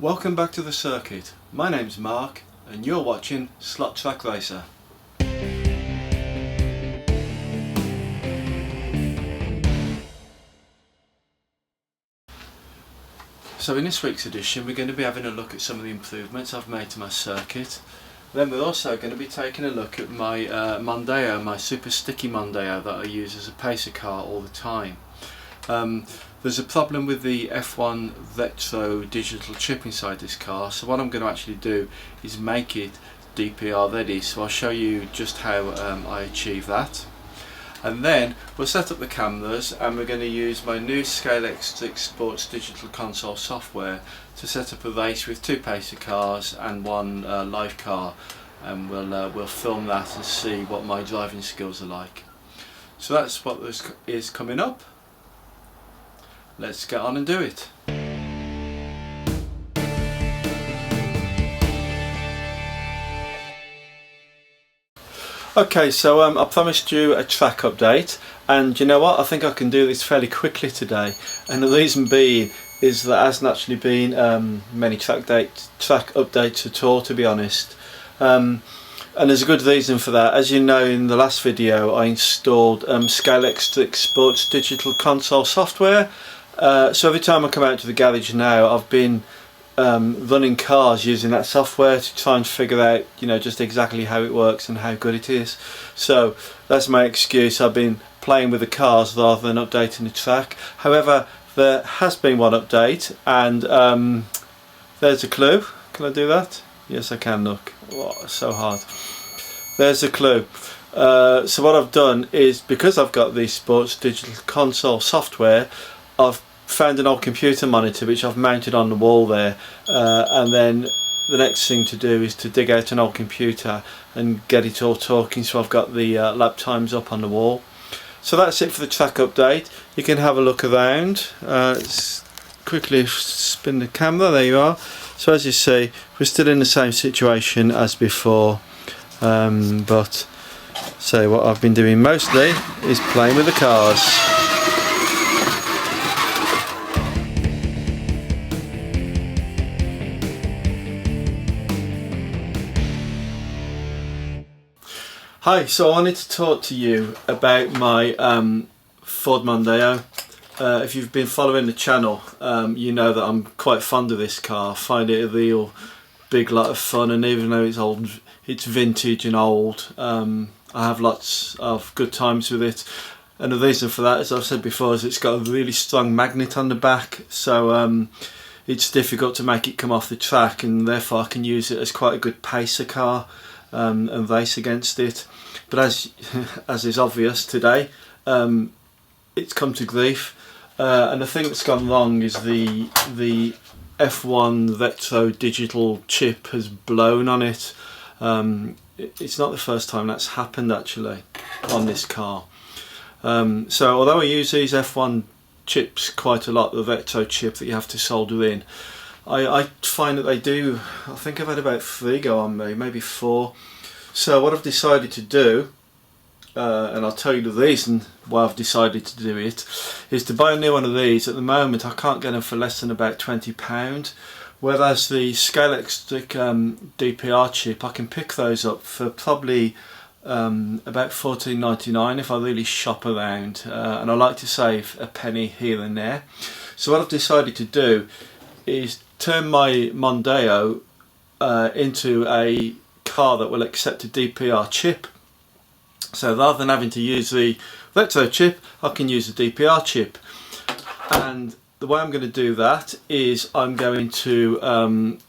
Welcome back to the circuit. My name's Mark and you're watching Slot Track Racer. So in this week's edition we're going to be having a look at some of the improvements I've made to my circuit. Then we're also going to be taking a look at my Mondeo, my super sticky Mondeo that I use as a pacer car all the time. There's a problem with the F1 retro digital chip inside this car, so what I'm going to actually do is make it DPR ready. So I'll show you just how I achieve that. And then we'll set up the cameras and we're going to use my new Scalextric sports digital console software to set up a race with two pacer cars and one live car, and we'll film that and see what my driving skills are like. So that's what is coming up. Let's get on and do it. Okay, so I promised you a track update, and you know what, I think I can do this fairly quickly today, and the reason being is that there hasn't actually been many track updates at all, to be honest. And there's a good reason for that. As you know, in the last video I installed Scalextric sports digital console software. So every time I come out to the garage now, I've been running cars using that software to try and figure out, you know, just exactly how it works and how good it is. So that's my excuse. I've been playing with the cars rather than updating the track. However, there has been one update, and there's a clue. Can I do that? Yes, I can. Look, oh, so hard. There's a clue. So what I've done is, because I've got the sports digital console software, I've found an old computer monitor which I've mounted on the wall there, and then the next thing to do is to dig out an old computer and get it all talking, so I've got the lap times up on the wall. So that's it for the track update. You can have a look around. Let's quickly spin the camera. There you are. So as you see, we're still in the same situation as before, but so what I've been doing mostly is playing with the cars. Hi, so I wanted to talk to you about my Ford Mondeo. If you've been following the channel, you know that I'm quite fond of this car. I find it a real big lot of fun, and even though it's old, it's vintage and old, I have lots of good times with it. And the reason for that, as I've said before, is it's got a really strong magnet on the back, so it's difficult to make it come off the track, and therefore I can use it as quite a good pacer car and race against it. But as is obvious today, it's come to grief, and the thing that's gone wrong is the F1 retro digital chip has blown on it. It's not the first time that's happened actually on this car. So although I use these F1 chips quite a lot, the retro chip that you have to solder in, I find that they do, I think I've had about 3 go on me, maybe 4. So what I've decided to do, and I'll tell you the reason why I've decided to do it, is to buy a new one of these. At the moment I can't get them for less than about £20, whereas the Scalextric DPR chip, I can pick those up for probably about £14.99 if I really shop around, and I like to save a penny here and there. So what I've decided to do is turn my Mondeo into a car that will accept a DPR chip. So rather than having to use the retro chip, I can use the DPR chip. And the way I'm going to do that is I'm going to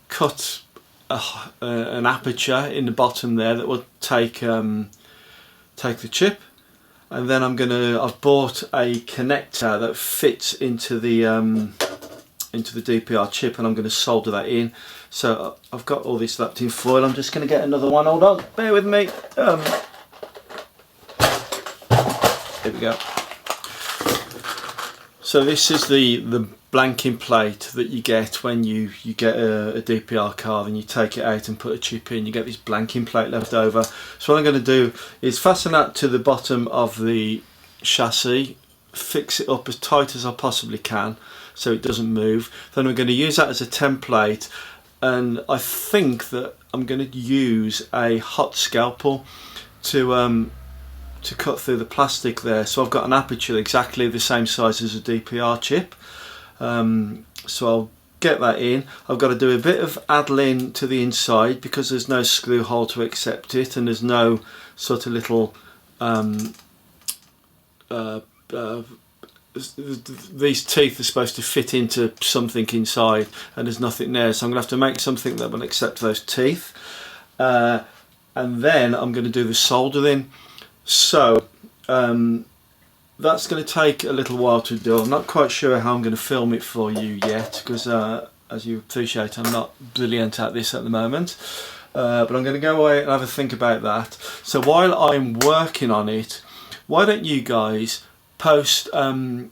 cut an aperture in the bottom there that will take the chip, and then I've bought a connector that fits into the DPR chip, and I'm going to solder that in. So I've got all this wrapped in foil. I'm just going to get another one. Hold on, bear with me. Here we go. So this is the blanking plate that you get when you get a DPR car and you take it out and put a chip in. You get this blanking plate left over. So what I'm going to do is fasten that to the bottom of the chassis, fix it up as tight as I possibly can, so it doesn't move. Then I'm going to use that as a template, and I think that I'm going to use a hot scalpel to cut through the plastic there. So I've got an aperture exactly the same size as a DPR chip, so I'll get that in. I've got to do a bit of addling to the inside because there's no screw hole to accept it, and there's no sort of little these teeth are supposed to fit into something inside, and there's nothing there, so I'm going to have to make something that will accept those teeth, and then I'm going to do the soldering. So that's going to take a little while to do. I'm not quite sure how I'm going to film it for you yet, because as you appreciate, I'm not brilliant at this at the moment, but I'm going to go away and have a think about that. So while I'm working on it, why don't you guys post a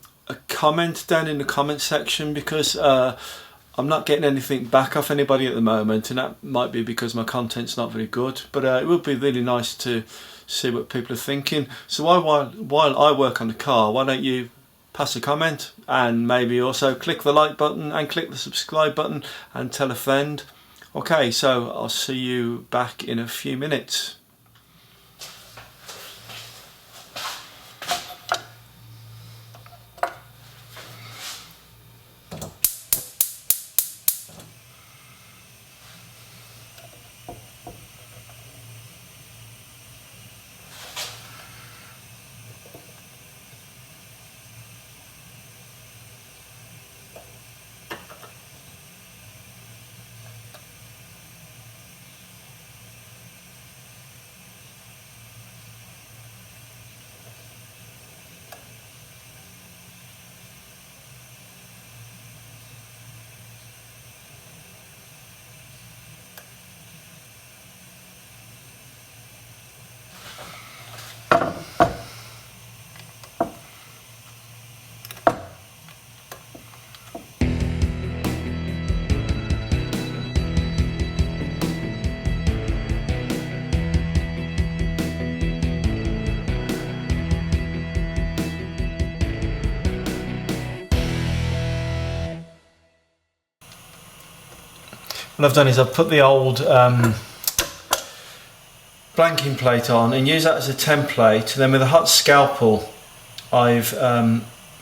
comment down in the comment section, because I'm not getting anything back off anybody at the moment, and that might be because my content's not very good, but it would be really nice to see what people are thinking. So while I work on the car, why don't you pass a comment, and maybe also click the like button and click the subscribe button and tell a friend. Okay, so I'll see you back in a few minutes. What I've done is I've put the old blanking plate on and use that as a template. Then with a hot scalpel I've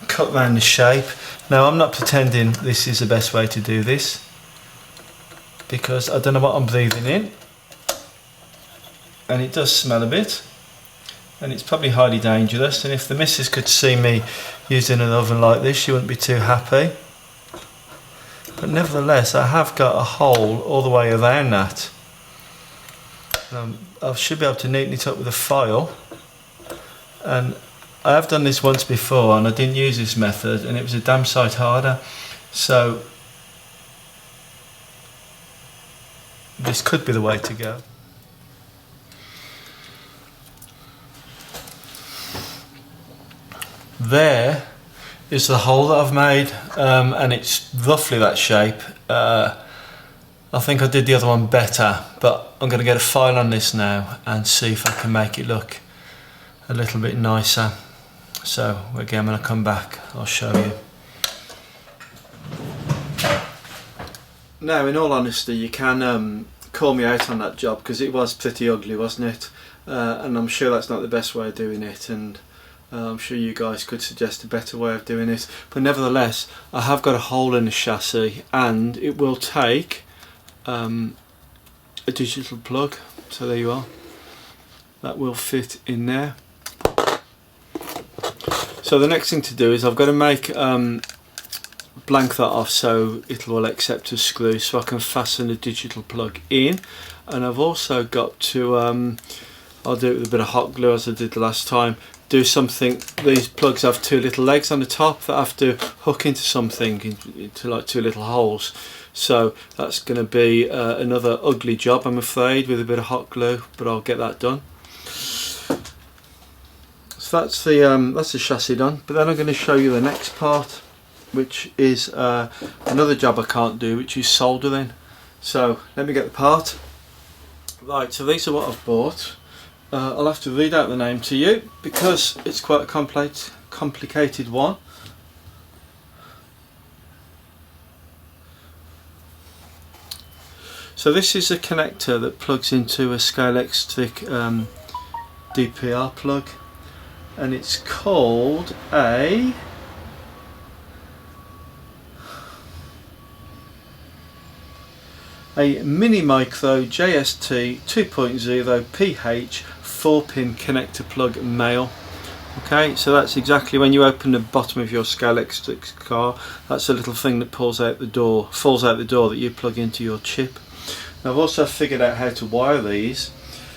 cut round the shape. Now I'm not pretending this is the best way to do this, because I don't know what I'm breathing in, and it does smell a bit, and it's probably highly dangerous, and if the missus could see me using an oven like this, she wouldn't be too happy. But nevertheless, I have got a hole all the way around that. I should be able to neaten it up with a file, and I have done this once before and I didn't use this method, and it was a damn sight harder, so this could be the way to go. There is the hole that I've made, and it's roughly that shape. I think I did the other one better, but I'm going to get a file on this now and see if I can make it look a little bit nicer. So again, when I come back, I'll show you. Now, in all honesty, you can call me out on that job, because it was pretty ugly, wasn't it? And I'm sure that's not the best way of doing it, and I'm sure you guys could suggest a better way of doing it, but nevertheless I have got a hole in the chassis, and it will take a digital plug, so there you are, that will fit in there. So the next thing to do is I've got to make blank that off so it will accept a screw, so I can fasten a digital plug in, and I've also got to I'll do it with a bit of hot glue as I did the last time, do something. These plugs have two little legs on the top that have to hook into something, into like two little holes, so that's going to be another ugly job, I'm afraid, with a bit of hot glue, but I'll get that done. So that's the chassis done, but then I'm going to show you the next part, which is another job I can't do, which is soldering. So let me get the part. Right, so these are what I've bought. I'll have to read out the name to you because it's quite a complicated one. So this is a connector that plugs into a Scalextric DPR plug, and it's called a Mini Micro JST 2.0 PH 4-pin connector plug male. Okay, so that's exactly when you open the bottom of your Scalextric car, that's a little thing that falls out the door that you plug into your chip. Now I've also figured out how to wire these.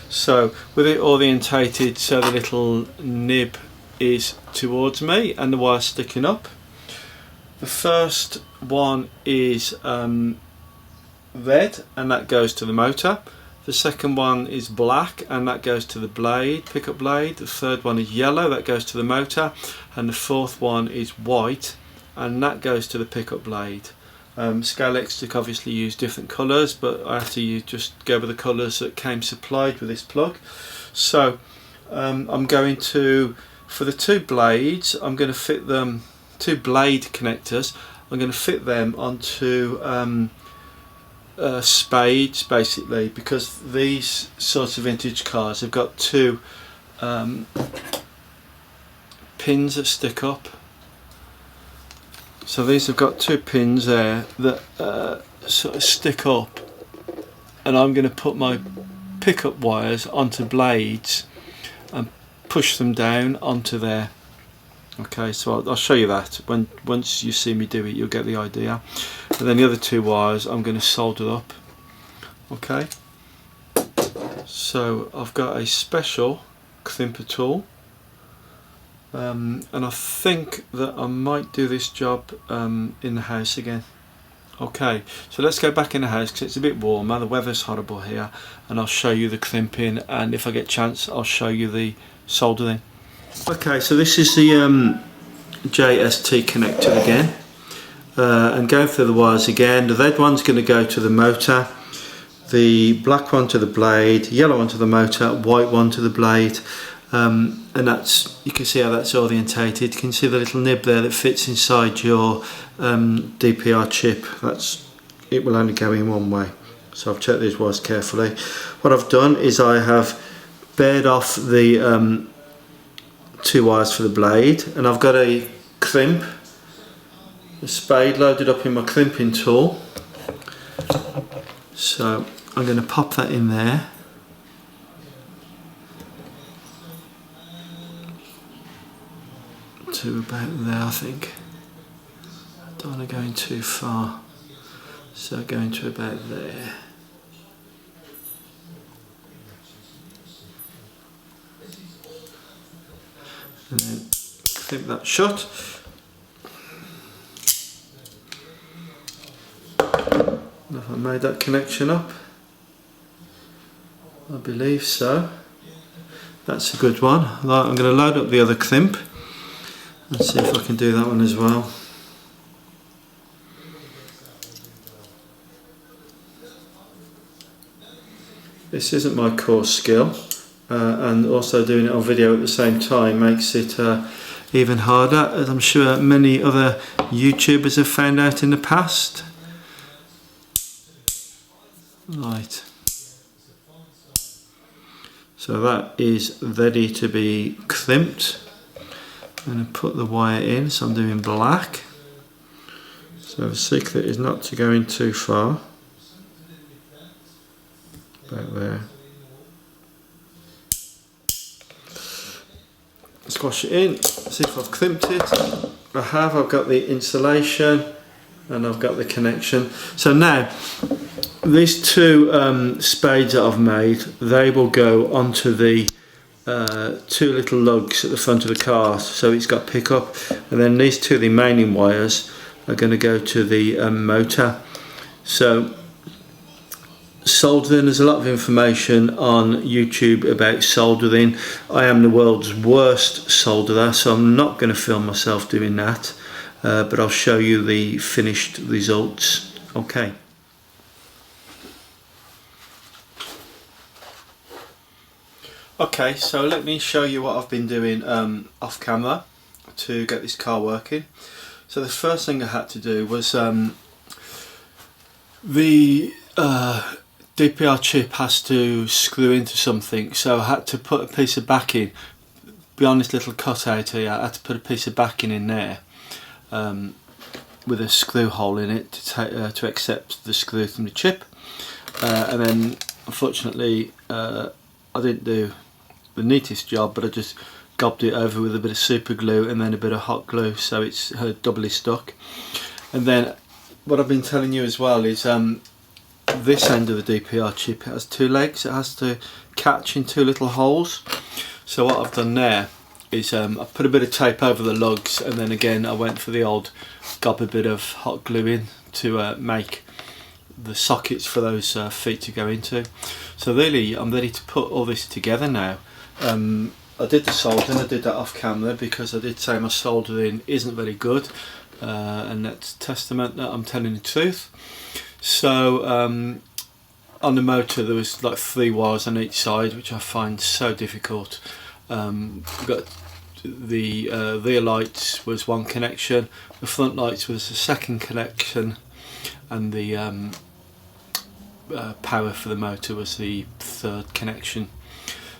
So with it orientated so the little nib is towards me and the wire sticking up. The first one is red, and that goes to the motor. The second one is black, and that goes to the blade, pickup blade. The third one is yellow, that goes to the motor, and the fourth one is white, and that goes to the pickup blade. Scalextric obviously use different colours, but I have to just go with the colours that came supplied with this plug. So I'm going to, for the two blades, I'm going to fit them, two blade connectors, I'm going to fit them onto spades basically, because these sorts of vintage cars have got two pins that stick up. So these have got two pins there that sort of stick up, and I'm going to put my pickup wires onto blades and push them down onto there. Okay, so I'll show you that once you see me do it, you'll get the idea. And then the other two wires I'm going to solder up. Okay, so I've got a special crimper tool, and I think that I might do this job in the house again. Okay, so let's go back in the house because it's a bit warmer, the weather's horrible here, and I'll show you the crimping, and if I get a chance I'll show you the soldering. Okay, so this is the JST connector again, and going through the wires again. The red one's going to go to the motor, the black one to the blade, yellow one to the motor, white one to the blade, and that's, you can see how that's orientated. You can see the little nib there that fits inside your DPR chip. It will only go in one way, so I've checked these wires carefully. What I've done is I have bared off the two wires for the blade, and I've got a crimp, a spade loaded up in my crimping tool, so I'm going to pop that in there. To about there, I think. I don't want to go in too far, so going to about there. And then clip that shut. Have I made that connection up? I believe so. That's a good one. I'm going to load up the other crimp and see if I can do that one as well. This isn't my core skill, and also doing it on video at the same time makes it even harder, as I'm sure many other YouTubers have found out in the past. Right, so that is ready to be crimped. I'm going to put the wire in, so I'm doing black. So the secret is not to go in too far. About there. Squash it in, see if I've crimped it. I have, I've got the insulation and I've got the connection. So now, these two spades that I've made, they will go onto the two little lugs at the front of the car, so it's got pickup, and then these two remaining wires are going to go to the motor. So soldering, there's a lot of information on YouTube about soldering. I am the world's worst solderer, so I'm not going to film myself doing that, but I'll show you the finished results. Okay. Okay, so let me show you what I've been doing off camera to get this car working. So the first thing I had to do was the DPR chip has to screw into something, so I had to put a piece of backing beyond this little cutout here. I had to put a piece of backing in there with a screw hole in it to accept the screw from the chip, and then unfortunately I didn't do the neatest job, but I just gobbed it over with a bit of super glue and then a bit of hot glue, so it's doubly stuck. And then what I've been telling you as well is this end of the DPR chip, it has two legs. It has to catch in two little holes. So what I've done there is I put a bit of tape over the lugs, and then again I went for the old gob a bit of hot glue in to make the sockets for those feet to go into. So really I'm ready to put all this together now. I did the soldering, I did that off camera because I did say my soldering isn't very good, and that's testament that I'm telling the truth. So on the motor there was like 3 wires on each side, which I find so difficult. We've got the rear lights was one connection, the front lights was the second connection, and the power for the motor was the third connection.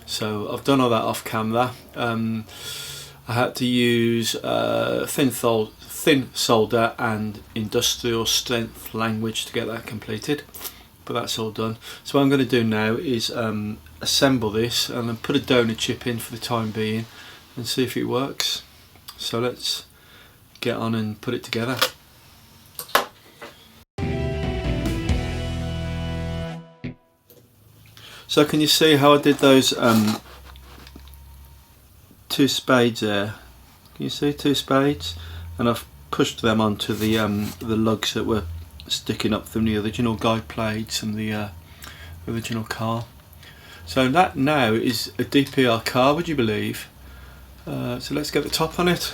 So I've done all that off camera. I had to use thin solder and industrial strength language to get that completed, but that's all done. So what I'm going to do now is assemble this and then put a donor chip in for the time being and see if it works. So let's get on and put it together. So can you see how I did those 2 spades there? Can you see 2 spades? And I've pushed them onto the lugs that were sticking up from the original guide plates and the original car. So that now is a DPR car, would you believe? So let's get the top on it.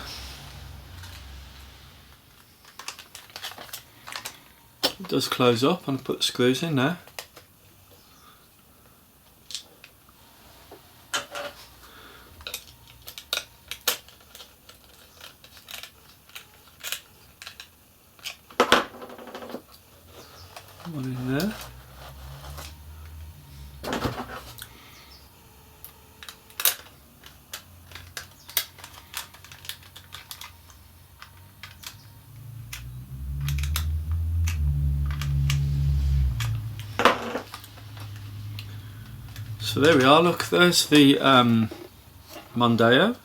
It does close up, and I'll put the screws in now. One in there. So there we are, look, there's the Mondeo,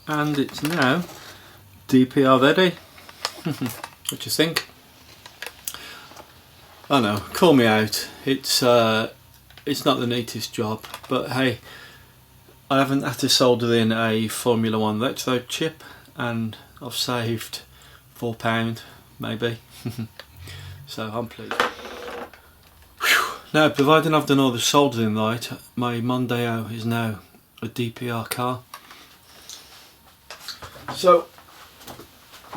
and it's now DPR ready. What do you think? I know, call me out, it's not the neatest job, but hey, I haven't had to solder in a Formula 1 retro chip, and I've saved £4 maybe, so I'm pleased. Now, providing I've done all the soldering right, my Mondeo is now a DPR car. So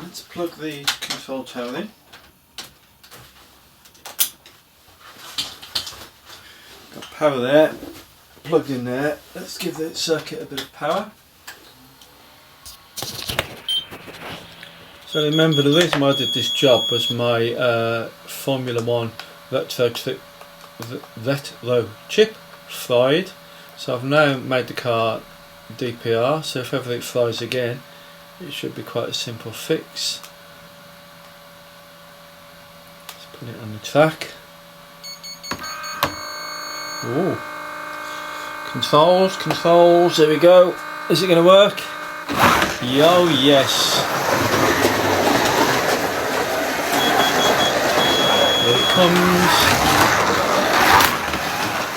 let's plug the control tower in. Got power there, plugged in there. Let's give the circuit a bit of power. So remember, the reason why I did this job was my Formula 1 retro chip fried. So I've now made the car DPR, so if everything fries again, it should be quite a simple fix. Let's put it on the track. Ooh. Controls, there we go. Is it going to work? Yo, yes. Here it comes.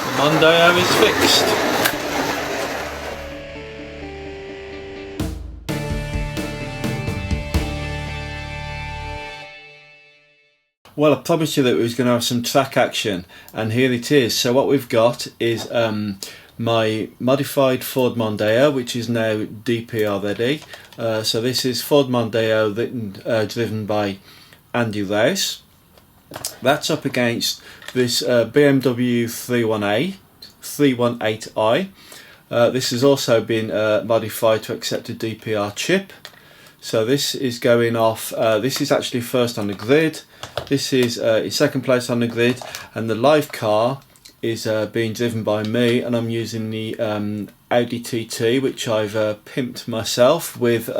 The Mondeo is fixed. Well, I promised you that we was going to have some track action, and here it is. So what we've got is my modified Ford Mondeo, which is now DPR ready. So this is Ford Mondeo driven by Andy Rouse. That's up against this BMW 318i. This has also been modified to accept a DPR chip. So this is going off, this is actually first on the grid, this is in second place on the grid, and the live car is being driven by me, and I'm using the Audi TT, which I've pimped myself with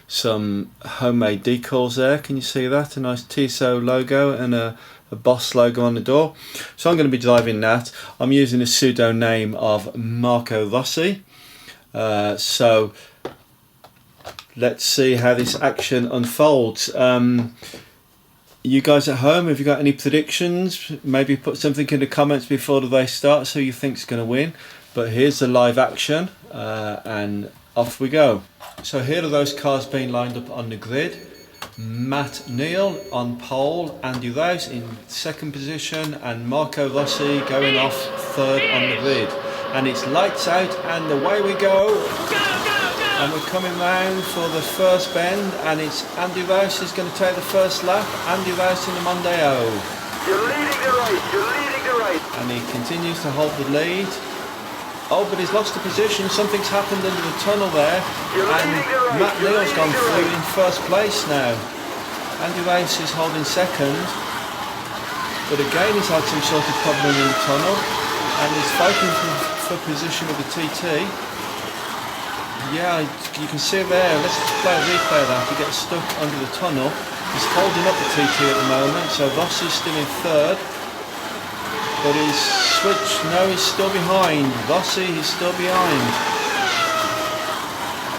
some homemade decals there. Can you see that? A nice Tissot logo and a Boss logo on the door. So I'm going to be driving that. I'm using a pseudo name of Marco Rossi. So let's see how this action unfolds. You guys at home, have you got any predictions? Maybe put something in the comments before the race starts who you think's going to win. But here's the live action, and off we go. So here are those cars being lined up on the grid. Matt Neal on pole, Andy Rouse in second position, and Marco Rossi going off third on the grid. And it's lights out and away we go. And we're coming round for the first bend, and it's Andy Rouse who's going to take the first lap. Andy Rouse in the Mondeo. You're leading the race, you're leading the race. And he continues to hold the lead. Oh, but he's lost the position. Something's happened under the tunnel there. And Matt Neal's gone through in first place now. Andy Rouse is holding second. But again, he's had some sort of problem in the tunnel. And he's fighting for position with the TT. Yeah, you can see there, let's play a replay of that. He gets stuck under the tunnel. He's holding up the TT at the moment, so Rossi's still in third. But he's switched, no, he's still behind. Rossi, he's still behind.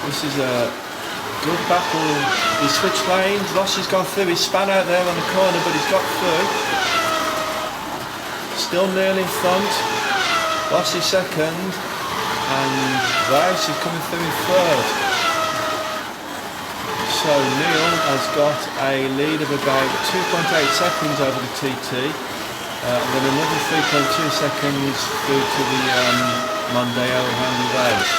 This is a good battle. He switched lanes, Rossi's gone through, he span out there on the corner, but he's got through. Still nearly in front. Rossi second. And Rouse is coming through in third. So Neal has got a lead of about 2.8 seconds over the TT, and then another 3.2 seconds through to the Mondeo Andy Rouse.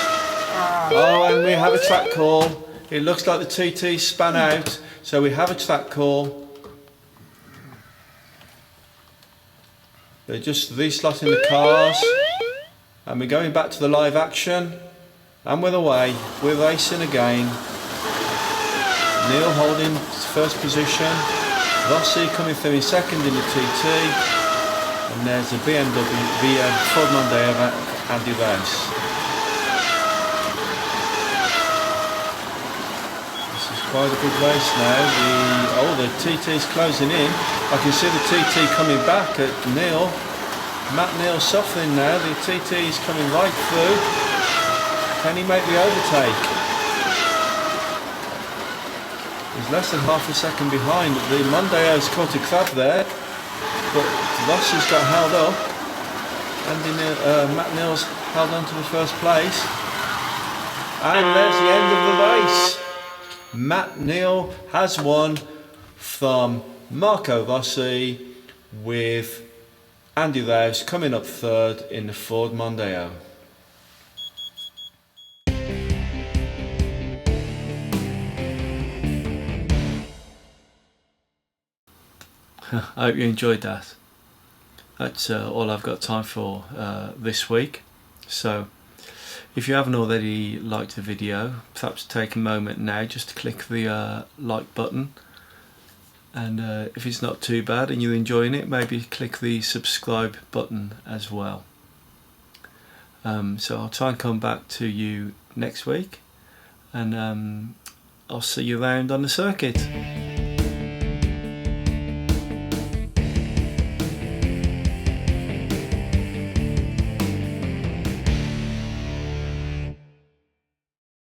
Oh, and we have a track call. It looks like the TT span out, so we have a track call. They're just reslotting the cars. And we're going back to the live action, and we're away. We're racing again. Neal holding first position, Rossi coming through in second in the TT, and there's a BMW Ford Mondeo Andy Rouse. This is quite a good race now. The TT's closing in. I can see the TT coming back at Neal. Matt Neal's suffering now, the TT is coming right through. Can he make the overtake? He's less than half a second behind. The Mondeo's caught a crab there, but Rossi's got held up. And Matt Neal's held on to the first place. And there's the end of the race. Matt Neal has won from Marco Rossi, with Andy Rouse coming up third in the Ford Mondeo. I hope you enjoyed that. That's all I've got time for this week. So if you haven't already liked the video, perhaps take a moment now just to click the like button. And if it's not too bad and you're enjoying it, maybe click the subscribe button as well. So I'll try and come back to you next week, and I'll see you around on the circuit.